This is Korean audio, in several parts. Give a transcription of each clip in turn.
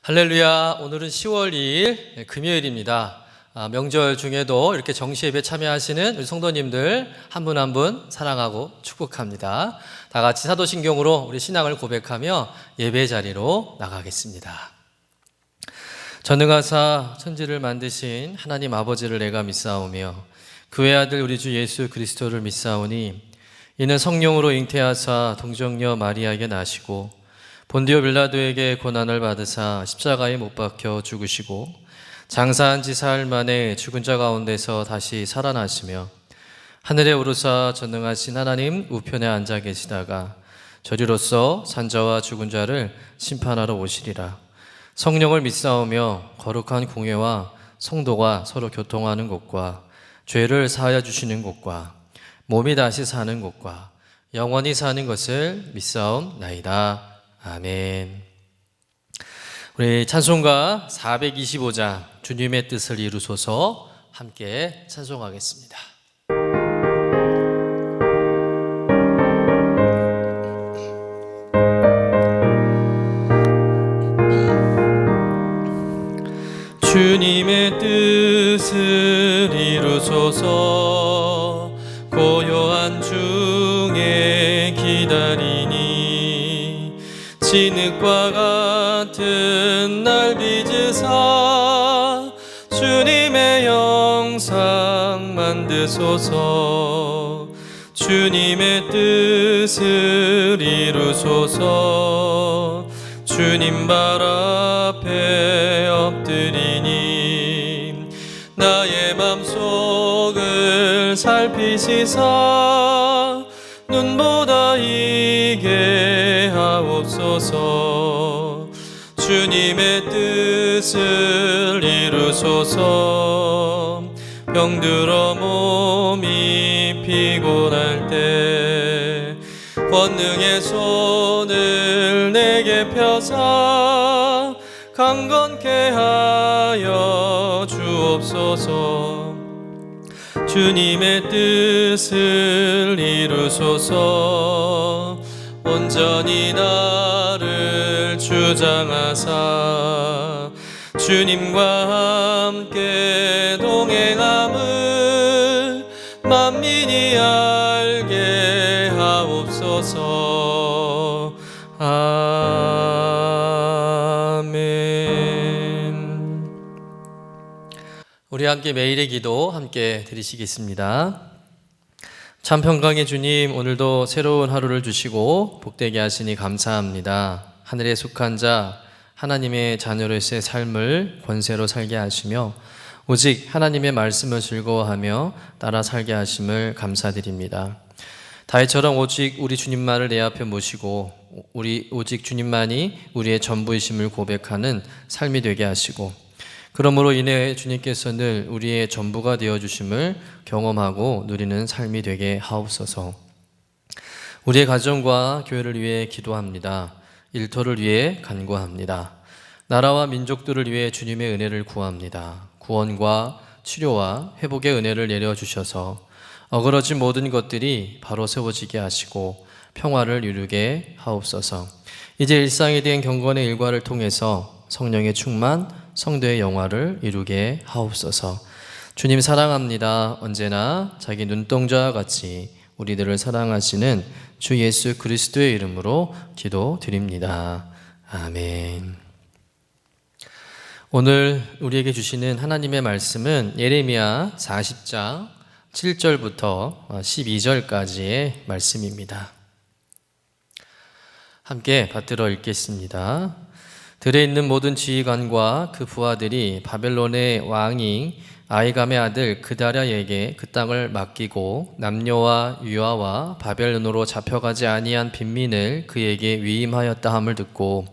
할렐루야. 오늘은 10월 2일 금요일입니다. 명절 중에도 이렇게 정시예배 참여하시는 우리 성도님들 한 분 한 분 사랑하고 축복합니다. 다 같이 사도신경으로 우리 신앙을 고백하며 예배 자리로 나가겠습니다. 전능하사 천지를 만드신 하나님 아버지를 내가 믿사오며 그의 아들 우리 주 예수 그리스도를 믿사오니 이는 성령으로 잉태하사 동정녀 마리아에게 나시고 본디오 빌라도에게 고난을 받으사 십자가에 못 박혀 죽으시고 장사한 지 사흘 만에 죽은 자 가운데서 다시 살아나시며 하늘에 오르사 전능하신 하나님 우편에 앉아 계시다가 저리로서 산자와 죽은 자를 심판하러 오시리라. 성령을 믿사오며 거룩한 공회와 성도가 서로 교통하는 곳과 죄를 사하여 주시는 곳과 몸이 다시 사는 곳과 영원히 사는 것을 믿사옵나이다. 아멘. 우리 찬송가 425장 주님의 뜻을 이루소서 함께 찬송하겠습니다. 주님의 뜻을 이루소서 고요한 중에 기다리니 진흙과 같은 날 빚으사 주님의 형상 만드소서. 주님의 뜻을 이루소서. 주님 발 앞에 엎드리니 나의 맘속을 살피시사 눈보다 이게 하옵소서. 주님의 뜻을 이루소서. 병들어 몸이 피곤할 때 권능의 손을 내게 펴사 강건케 하여 주옵소서. 주님의 뜻을 이루소서. 온전히 나를 주장하사 주님과 함께 동행함을 만민이 알게 하옵소서. 아멘. 우리 함께 매일의 기도 함께 드리시겠습니다. 참 평강의 주님, 오늘도 새로운 하루를 주시고 복되게 하시니 감사합니다. 하늘에 속한 자 하나님의 자녀로서의 삶을 권세로 살게 하시며 오직 하나님의 말씀을 즐거워하며 따라 살게 하심을 감사드립니다. 다윗처럼 오직 우리 주님만을 내 앞에 모시고 오직 주님만이 우리의 전부이심을 고백하는 삶이 되게 하시고 그러므로 인해 주님께서 늘 우리의 전부가 되어주심을 경험하고 누리는 삶이 되게 하옵소서. 우리의 가정과 교회를 위해 기도합니다. 일터를 위해 간구합니다. 나라와 민족들을 위해 주님의 은혜를 구합니다. 구원과 치료와 회복의 은혜를 내려주셔서 어그러진 모든 것들이 바로 세워지게 하시고 평화를 이루게 하옵소서. 이제 일상에 대한 경건의 일과를 통해서 성령의 충만, 성도의 영화를 이루게 하옵소서. 주님 사랑합니다. 언제나 자기 눈동자와 같이 우리들을 사랑하시는 주 예수 그리스도의 이름으로 기도드립니다. 아멘. 오늘 우리에게 주시는 하나님의 말씀은 예레미야 40장 7절부터 12절까지의 말씀입니다. 함께 받들어 읽겠습니다. 들에 있는 모든 지휘관과 그 부하들이 바벨론의 왕인 아히감의 아들 그다랴에게 그 땅을 맡기고 남녀와 유아와 바벨론으로 잡혀가지 아니한 빈민을 그에게 위임하였다 함을 듣고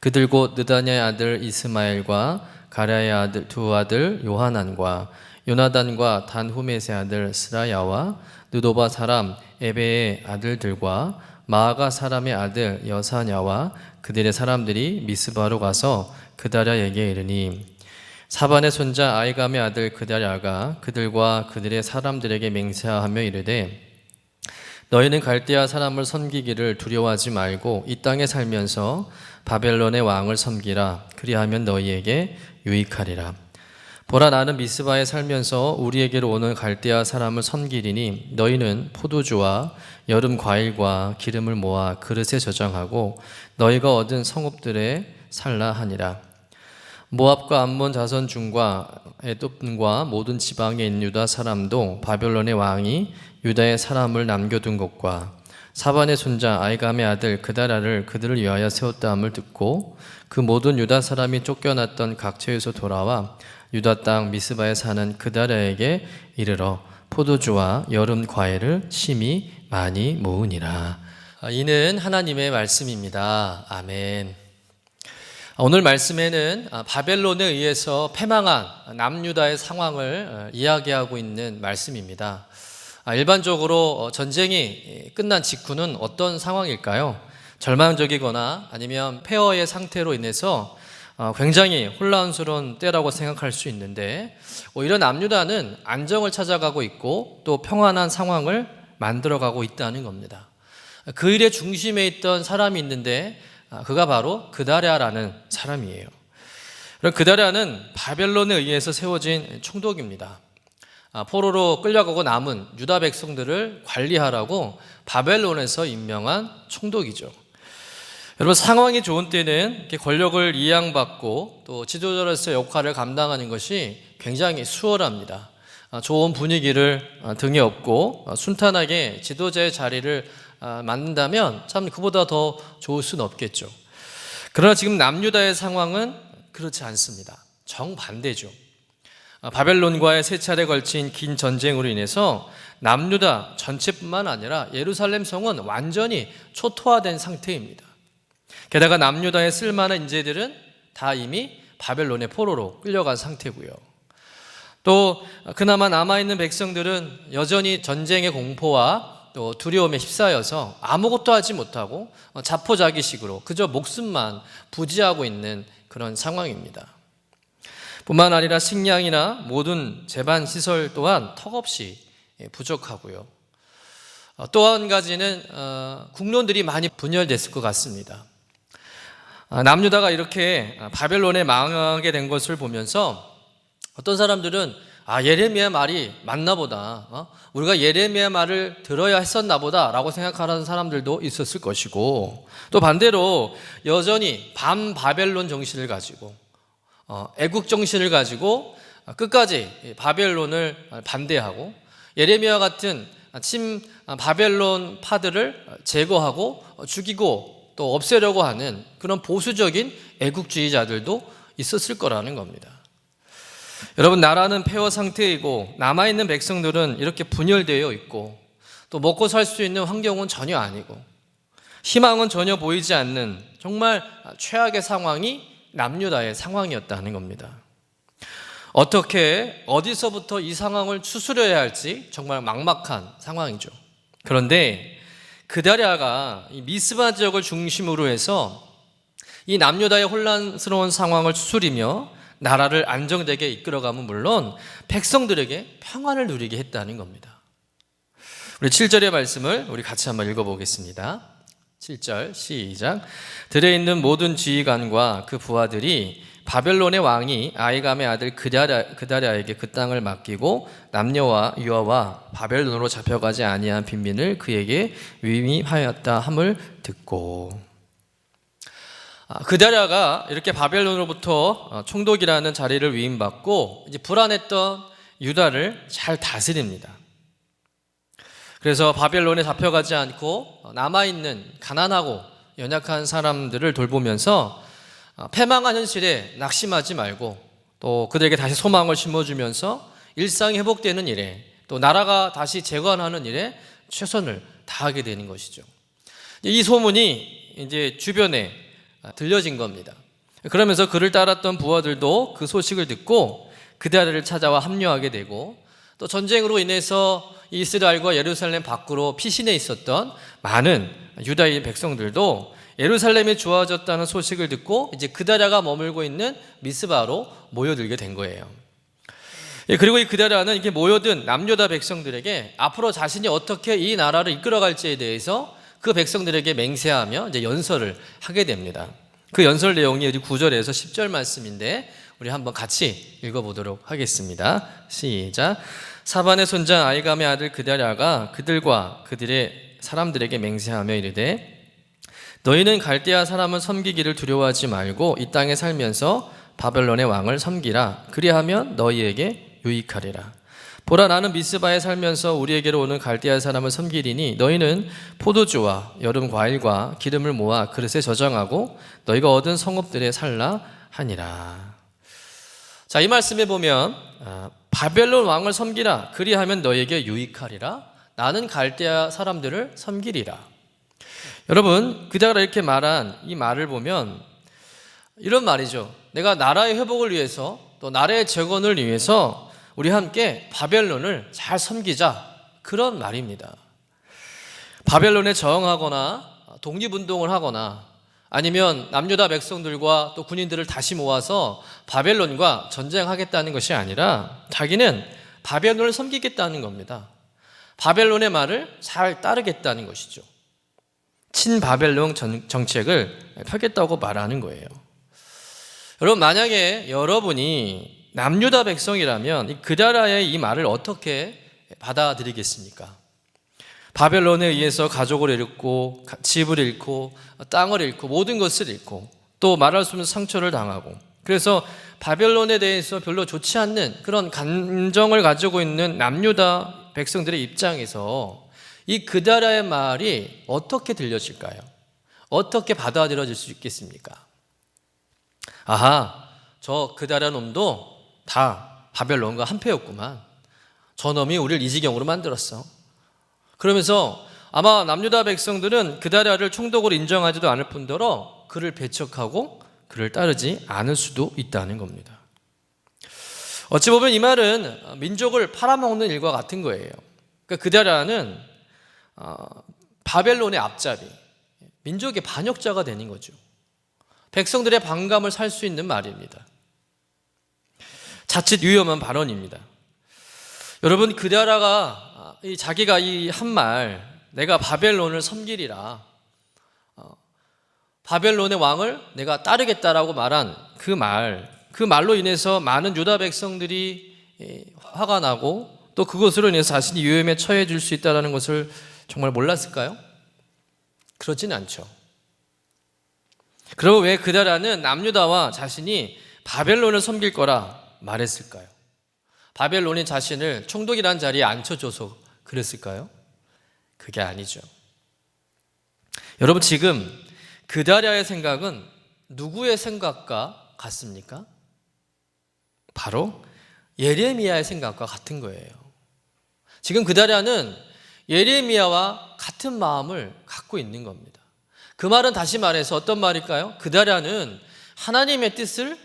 그들 곧 느다냐의 아들 이스마엘과 가랴의 아들 두 아들 요하난과 요나단과 단후메스의 아들 스라야와 느도바 사람 에베의 아들들과 마아가 사람의 아들 여사냐와 그들의 사람들이 미스바로 가서 그다랴에게 이르니 사반의 손자 아히감의 아들 그다랴가 그들과 그들의 사람들에게 맹세하며 이르되 너희는 갈대아 사람을 섬기기를 두려워하지 말고 이 땅에 살면서 바벨론의 왕을 섬기라. 그리하면 너희에게 유익하리라. 보라, 나는 미스바에 살면서 우리에게로 오는 갈대아 사람을 섬기리니 너희는 포도주와 여름 과일과 기름을 모아 그릇에 저장하고 너희가 얻은 성읍들에 살라 하니라. 모압과 암몬 자손 중과 에돔과 모든 지방에 있는 유다 사람도 바벨론의 왕이 유다의 사람을 남겨둔 것과 사반의 손자 아이감의 아들 그다라를 그들을 위하여 세웠다함을 듣고 그 모든 유다 사람이 쫓겨났던 각처에서 돌아와 유다 땅 미스바에 사는 그다라에게 이르러 포도주와 여름 과일을 심히 많이 모으니라. 이는 하나님의 말씀입니다. 아멘. 오늘 말씀에는 바벨론에 의해서 패망한 남유다의 상황을 이야기하고 있는 말씀입니다. 일반적으로 전쟁이 끝난 직후는 어떤 상황일까요? 절망적이거나 아니면 폐허의 상태로 인해서 굉장히 혼란스러운 때라고 생각할 수 있는데, 오히려 남유다는 안정을 찾아가고 있고 또 평안한 상황을 만들어가고 있다는 겁니다. 그 일의 중심에 있던 사람이 있는데 그가 바로 그다랴라는 사람이에요. 그다랴는 바벨론에 의해서 세워진 총독입니다. 포로로 끌려가고 남은 유다 백성들을 관리하라고 바벨론에서 임명한 총독이죠. 여러분, 상황이 좋은 때는 이렇게 권력을 이양받고 또 지도자로서 역할을 감당하는 것이 굉장히 수월합니다. 좋은 분위기를 등에 업고 순탄하게 지도자의 자리를 만든다면 참 그보다 더 좋을 수는 없겠죠. 그러나 지금 남유다의 상황은 그렇지 않습니다. 정반대죠. 바벨론과의 세 차례 걸친 긴 전쟁으로 인해서 남유다 전체뿐만 아니라 예루살렘 성은 완전히 초토화된 상태입니다. 게다가 남유다의 쓸만한 인재들은 다 이미 바벨론의 포로로 끌려간 상태고요. 또 그나마 남아있는 백성들은 여전히 전쟁의 공포와 또 두려움에 휩싸여서 아무것도 하지 못하고 자포자기식으로 그저 목숨만 부지하고 있는 그런 상황입니다. 뿐만 아니라 식량이나 모든 제반 시설 또한 턱없이 부족하고요. 또 한 가지는 국론들이 많이 분열됐을 것 같습니다. 남유다가 이렇게 바벨론에 망하게 된 것을 보면서 어떤 사람들은 예레미야 말이 맞나 보다, 우리가 예레미야 말을 들어야 했었나 보다 라고 생각하는 사람들도 있었을 것이고, 또 반대로 여전히 반바벨론 정신을 가지고 애국 정신을 가지고 끝까지 바벨론을 반대하고 예레미야 같은 친 바벨론 파들을 제거하고 죽이고 또 없애려고 하는 그런 보수적인 애국주의자들도 있었을 거라는 겁니다. 여러분, 나라는 폐허 상태이고 남아있는 백성들은 이렇게 분열되어 있고 또 먹고 살 수 있는 환경은 전혀 아니고 희망은 전혀 보이지 않는 정말 최악의 상황이 남유다의 상황이었다는 겁니다. 어떻게 어디서부터 이 상황을 추스려야 할지 정말 막막한 상황이죠. 그런데 그다랴가 이 미스바 지역을 중심으로 해서 이 남유다의 혼란스러운 상황을 추스리며 나라를 안정되게 이끌어가면 물론 백성들에게 평안을 누리게 했다는 겁니다. 우리 7절의 말씀을 우리 같이 한번 읽어보겠습니다. 7절 시작. 들에 있는 모든 지휘관과 그 부하들이 바벨론의 왕이 아이감의 아들 그다랴에게 그 땅을 맡기고 남녀와 유아와 바벨론으로 잡혀가지 아니한 빈민을 그에게 위임하였다 함을 듣고, 그다랴가 이렇게 바벨론으로부터 총독이라는 자리를 위임받고 이제 불안했던 유다를 잘 다스립니다. 그래서 바벨론에 잡혀가지 않고 남아있는 가난하고 연약한 사람들을 돌보면서 패망한 현실에 낙심하지 말고 또 그들에게 다시 소망을 심어주면서 일상이 회복되는 일에 또 나라가 다시 재건하는 일에 최선을 다하게 되는 것이죠. 이 소문이 이제 주변에 들려진 겁니다. 그러면서 그를 따랐던 부하들도 그 소식을 듣고 그다랴를 찾아와 합류하게 되고, 또 전쟁으로 인해서 이스라엘과 예루살렘 밖으로 피신해 있었던 많은 유다인 백성들도 예루살렘이 좋아졌다는 소식을 듣고 이제 그다랴가 머물고 있는 미스바로 모여들게 된 거예요. 그리고 이 그다라는 이렇게 모여든 남유다 백성들에게 앞으로 자신이 어떻게 이 나라를 이끌어갈지에 대해서 그 백성들에게 맹세하며 이제 연설을 하게 됩니다. 그 연설 내용이 우리 9절에서 10절 말씀인데 우리 한번 같이 읽어보도록 하겠습니다. 시작. 사반의 손자 아이감의 아들 그다랴가 그들과 그들의 사람들에게 맹세하며 이르되 너희는 갈대아 사람을 섬기기를 두려워하지 말고 이 땅에 살면서 바벨론의 왕을 섬기라. 그리하면 너희에게 유익하리라. 보라, 나는 미스바에 살면서 우리에게로 오는 갈대아 사람을 섬기리니 너희는 포도주와 여름 과일과 기름을 모아 그릇에 저장하고 너희가 얻은 성읍들에 살라 하니라. 자, 이 말씀에 보면 바벨론 왕을 섬기라. 그리하면 너희에게 유익하리라. 나는 갈대아 사람들을 섬기리라. 여러분, 그다가 이렇게 말한 이 말을 보면 이런 말이죠. 내가 나라의 회복을 위해서 또 나라의 재건을 위해서 우리 함께 바벨론을 잘 섬기자, 그런 말입니다. 바벨론에 저항하거나 독립운동을 하거나 아니면 남유다 백성들과 또 군인들을 다시 모아서 바벨론과 전쟁하겠다는 것이 아니라 자기는 바벨론을 섬기겠다는 겁니다. 바벨론의 말을 잘 따르겠다는 것이죠. 친바벨론 정책을 펴겠다고 말하는 거예요. 여러분, 만약에 여러분이 남유다 백성이라면 그다라의 이 말을 어떻게 받아들이겠습니까? 바벨론에 의해서 가족을 잃고 집을 잃고 땅을 잃고 모든 것을 잃고 또 말할 수 없는 상처를 당하고, 그래서 바벨론에 대해서 별로 좋지 않는 그런 감정을 가지고 있는 남유다 백성들의 입장에서 이 그다라의 말이 어떻게 들려질까요? 어떻게 받아들여질 수 있겠습니까? 아하, 저 그다라 놈도 다 바벨론과 한패였구만. 저놈이 우리를 이 지경으로 만들었어. 그러면서 아마 남유다 백성들은 그다라를 총독으로 인정하지도 않을 뿐더러 그를 배척하고 그를 따르지 않을 수도 있다는 겁니다. 어찌 보면 이 말은 민족을 팔아먹는 일과 같은 거예요. 그러니까 그다라는 바벨론의 앞잡이, 민족의 반역자가 되는 거죠. 백성들의 반감을 살 수 있는 말입니다. 자칫 위험한 발언입니다. 여러분, 그다라가 자기가 이 한 말, 내가 바벨론을 섬기리라, 바벨론의 왕을 내가 따르겠다라고 말한 그 말로 인해서 많은 유다 백성들이 화가 나고 또 그것으로 인해서 자신이 위험에 처해질 수 있다는 것을 정말 몰랐을까요? 그렇지는 않죠. 그럼 왜 그다라는 남유다와 자신이 바벨론을 섬길 거라 말했을까요? 바벨론이 자신을 총독이라는 자리에 앉혀줘서 그랬을까요? 그게 아니죠. 여러분, 지금 그다랴의 생각은 누구의 생각과 같습니까? 바로 예레미야의 생각과 같은 거예요. 지금 그다랴는 예레미야와 같은 마음을 갖고 있는 겁니다. 그 말은 다시 말해서 어떤 말일까요? 그다랴는 하나님의 뜻을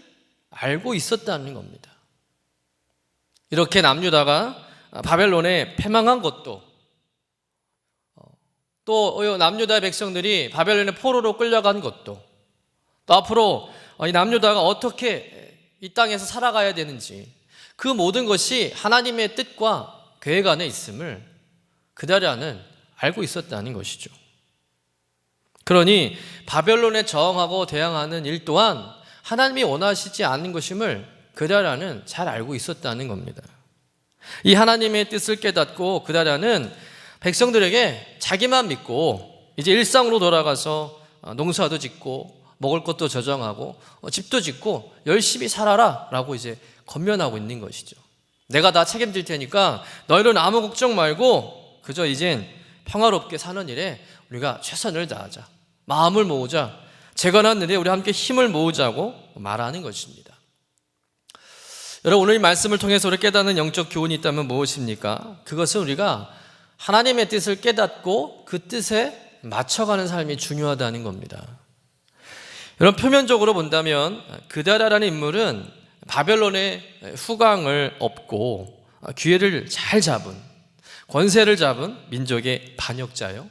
알고 있었다는 겁니다. 이렇게 남유다가 바벨론에 패망한 것도, 또 남유다의 백성들이 바벨론의 포로로 끌려간 것도, 또 앞으로 이 남유다가 어떻게 이 땅에서 살아가야 되는지, 그 모든 것이 하나님의 뜻과 계획 안에 있음을 그다랴는 알고 있었다는 것이죠. 그러니 바벨론에 저항하고 대항하는 일 또한 하나님이 원하시지 않는 것임을 그다랴는 잘 알고 있었다는 겁니다. 이 하나님의 뜻을 깨닫고 그다랴는 백성들에게 자기만 믿고 이제 일상으로 돌아가서 농사도 짓고 먹을 것도 저장하고 집도 짓고 열심히 살아라 라고 이제 권면하고 있는 것이죠. 내가 다 책임질 테니까 너희는 아무 걱정 말고 그저 이젠 평화롭게 사는 일에 우리가 최선을 다하자, 마음을 모으자, 재건한 일에 우리 함께 힘을 모으자고 말하는 것입니다. 여러분, 오늘 이 말씀을 통해서 우리 깨닫는 영적 교훈이 있다면 무엇입니까? 그것은 우리가 하나님의 뜻을 깨닫고 그 뜻에 맞춰가는 삶이 중요하다는 겁니다. 여러분, 표면적으로 본다면 그다랴라는 인물은 바벨론의 후광을 업고 기회를 잘 잡은, 권세를 잡은 민족의 반역자요,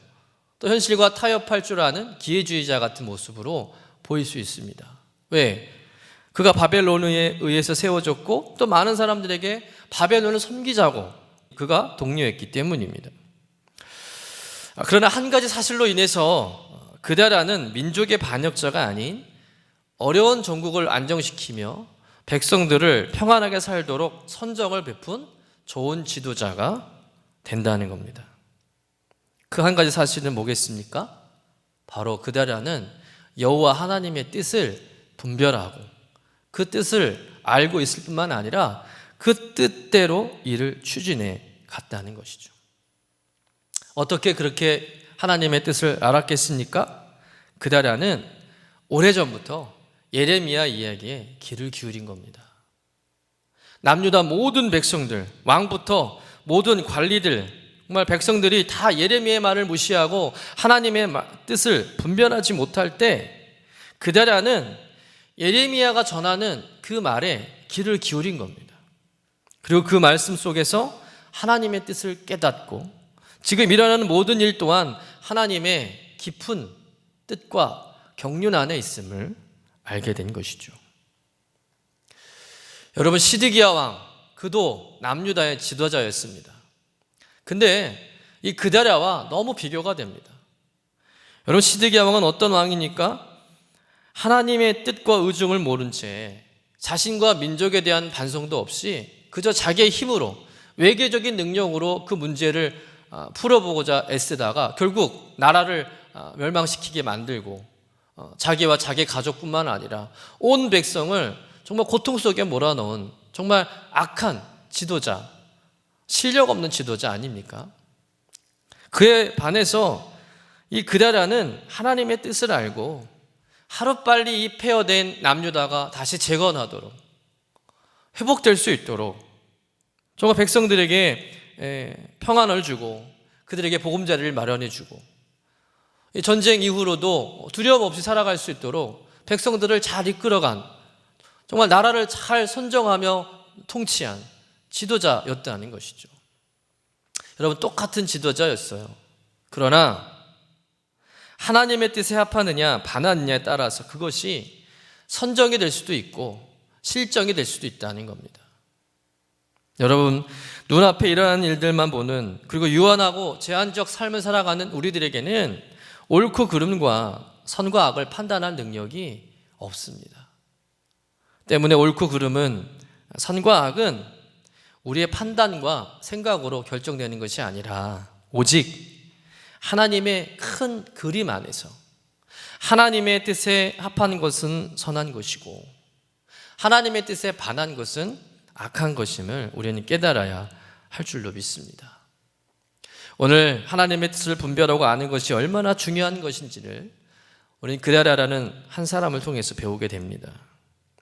또 현실과 타협할 줄 아는 기회주의자 같은 모습으로 보일 수 있습니다. 왜? 그가 바벨론에 의해서 세워졌고 또 많은 사람들에게 바벨론을 섬기자고 그가 독려했기 때문입니다. 그러나 한 가지 사실로 인해서 그다라는 민족의 반역자가 아닌 어려운 전국을 안정시키며 백성들을 평안하게 살도록 선정을 베푼 좋은 지도자가 된다는 겁니다. 그 한 가지 사실은 뭐겠습니까? 바로 그다라는 여호와 하나님의 뜻을 분별하고 그 뜻을 알고 있을 뿐만 아니라 그 뜻대로 일을 추진해 갔다는 것이죠. 어떻게 그렇게 하나님의 뜻을 알았겠습니까? 그다라는 오래전부터 예레미야 이야기에 귀를 기울인 겁니다. 남유다 모든 백성들, 왕부터 모든 관리들, 정말 백성들이 다 예레미야의 말을 무시하고 하나님의 뜻을 분별하지 못할 때 그다라는 예레미야가 전하는 그 말에 귀를 기울인 겁니다. 그리고 그 말씀 속에서 하나님의 뜻을 깨닫고 지금 일어나는 모든 일 또한 하나님의 깊은 뜻과 경륜 안에 있음을 알게 된 것이죠. 여러분, 시드기야 왕, 그도 남유다의 지도자였습니다. 근데 이 그다랴와 너무 비교가 됩니다. 여러분, 시드기야 왕은 어떤 왕이니까? 하나님의 뜻과 의중을 모른 채 자신과 민족에 대한 반성도 없이 그저 자기의 힘으로 외계적인 능력으로 그 문제를 풀어보고자 애쓰다가 결국 나라를 멸망시키게 만들고 자기와 자기 가족뿐만 아니라 온 백성을 정말 고통 속에 몰아넣은 정말 악한 지도자, 실력 없는 지도자 아닙니까? 그에 반해서 이 그다랴는 하나님의 뜻을 알고 하루빨리 이 폐허된 남유다가 다시 재건하도록 회복될 수 있도록 정말 백성들에게 평안을 주고 그들에게 보금자리를 마련해 주고 전쟁 이후로도 두려움 없이 살아갈 수 있도록 백성들을 잘 이끌어간 정말 나라를 잘 선정하며 통치한 지도자였다는 것이죠. 여러분, 똑같은 지도자였어요. 그러나 하나님의 뜻에 합하느냐 반하느냐에 따라서 그것이 선정이 될 수도 있고 실정이 될 수도 있다는 겁니다. 여러분, 눈앞에 일어나는 일들만 보는 그리고 유한하고 제한적 삶을 살아가는 우리들에게는 옳고 그름과 선과 악을 판단할 능력이 없습니다. 때문에 옳고 그름은, 선과 악은 우리의 판단과 생각으로 결정되는 것이 아니라 오직 하나님의 큰 그림 안에서 하나님의 뜻에 합한 것은 선한 것이고 하나님의 뜻에 반한 것은 악한 것임을 우리는 깨달아야 할 줄로 믿습니다. 오늘 하나님의 뜻을 분별하고 아는 것이 얼마나 중요한 것인지를 우리는 그다랴라는 한 사람을 통해서 배우게 됩니다.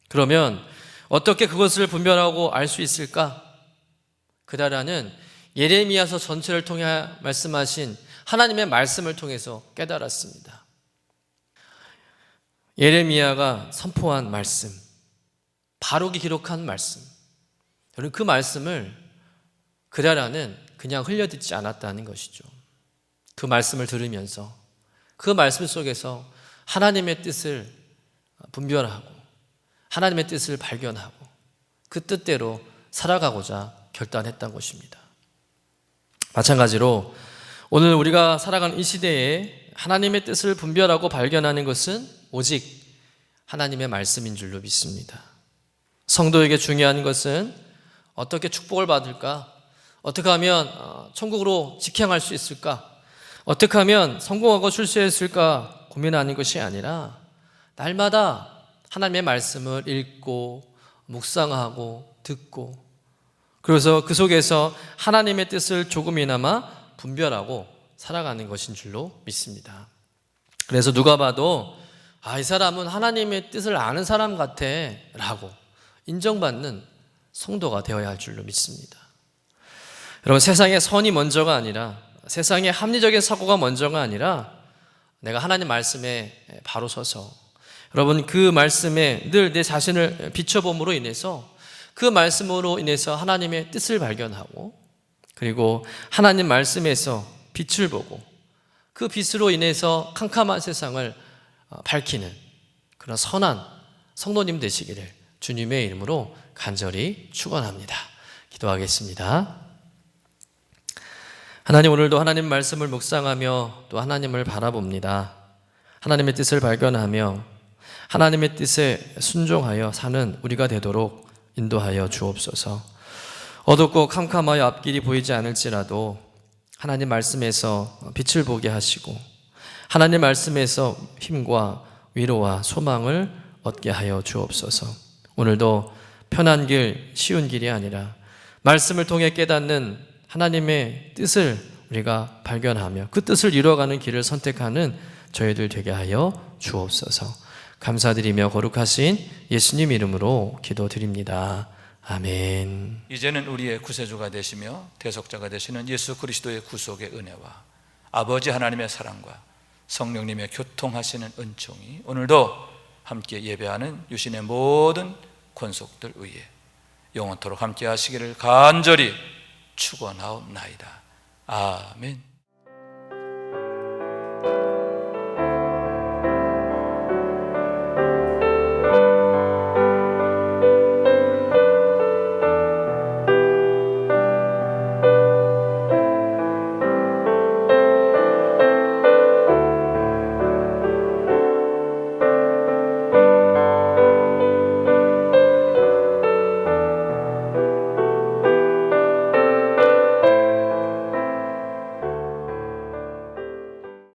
그러면 어떻게 그것을 분별하고 알 수 있을까? 그다랴는 예레미야서 전체를 통해 말씀하신 하나님의 말씀을 통해서 깨달았습니다. 예레미야가 선포한 말씀, 바로기 기록한 말씀, 여러분 그 말씀을 그다랴는 그냥 흘려듣지 않았다는 것이죠. 그 말씀을 들으면서 그 말씀 속에서 하나님의 뜻을 분별하고 하나님의 뜻을 발견하고 그 뜻대로 살아가고자 결단했던 것입니다. 마찬가지로 오늘 우리가 살아가는 이 시대에 하나님의 뜻을 분별하고 발견하는 것은 오직 하나님의 말씀인 줄로 믿습니다. 성도에게 중요한 것은 어떻게 축복을 받을까? 어떻게 하면 천국으로 직행할 수 있을까? 어떻게 하면 성공하고 출세했을까? 고민하는 것이 아니라 날마다 하나님의 말씀을 읽고 묵상하고 듣고 그래서 그 속에서 하나님의 뜻을 조금이나마 분별하고 살아가는 것인 줄로 믿습니다. 그래서 누가 봐도 이 사람은 하나님의 뜻을 아는 사람 같아 라고 인정받는 성도가 되어야 할 줄로 믿습니다. 여러분, 세상에 선이 먼저가 아니라 세상에 합리적인 사고가 먼저가 아니라 내가 하나님 말씀에 바로 서서 여러분 그 말씀에 늘 내 자신을 비춰봄으로 인해서 그 말씀으로 인해서 하나님의 뜻을 발견하고 그리고 하나님 말씀에서 빛을 보고 그 빛으로 인해서 캄캄한 세상을 밝히는 그런 선한 성도님 되시기를 주님의 이름으로 간절히 축원합니다. 기도하겠습니다. 하나님, 오늘도 하나님 말씀을 묵상하며 또 하나님을 바라봅니다. 하나님의 뜻을 발견하며 하나님의 뜻에 순종하여 사는 우리가 되도록 인도하여 주옵소서. 어둡고 캄캄하여 앞길이 보이지 않을지라도 하나님 말씀에서 빛을 보게 하시고 하나님 말씀에서 힘과 위로와 소망을 얻게 하여 주옵소서. 오늘도 편한 길, 쉬운 길이 아니라 말씀을 통해 깨닫는 하나님의 뜻을 우리가 발견하며 그 뜻을 이루어가는 길을 선택하는 저희들 되게 하여 주옵소서. 감사드리며 거룩하신 예수님 이름으로 기도드립니다. 아멘. 이제는 우리의 구세주가 되시며 대속자가 되시는 예수 그리스도의 구속의 은혜와 아버지 하나님의 사랑과 성령님의 교통하시는 은총이 오늘도 함께 예배하는 유신의 모든 권속들 위에 영원토록 함께 하시기를 간절히 축원하옵나이다. 아멘.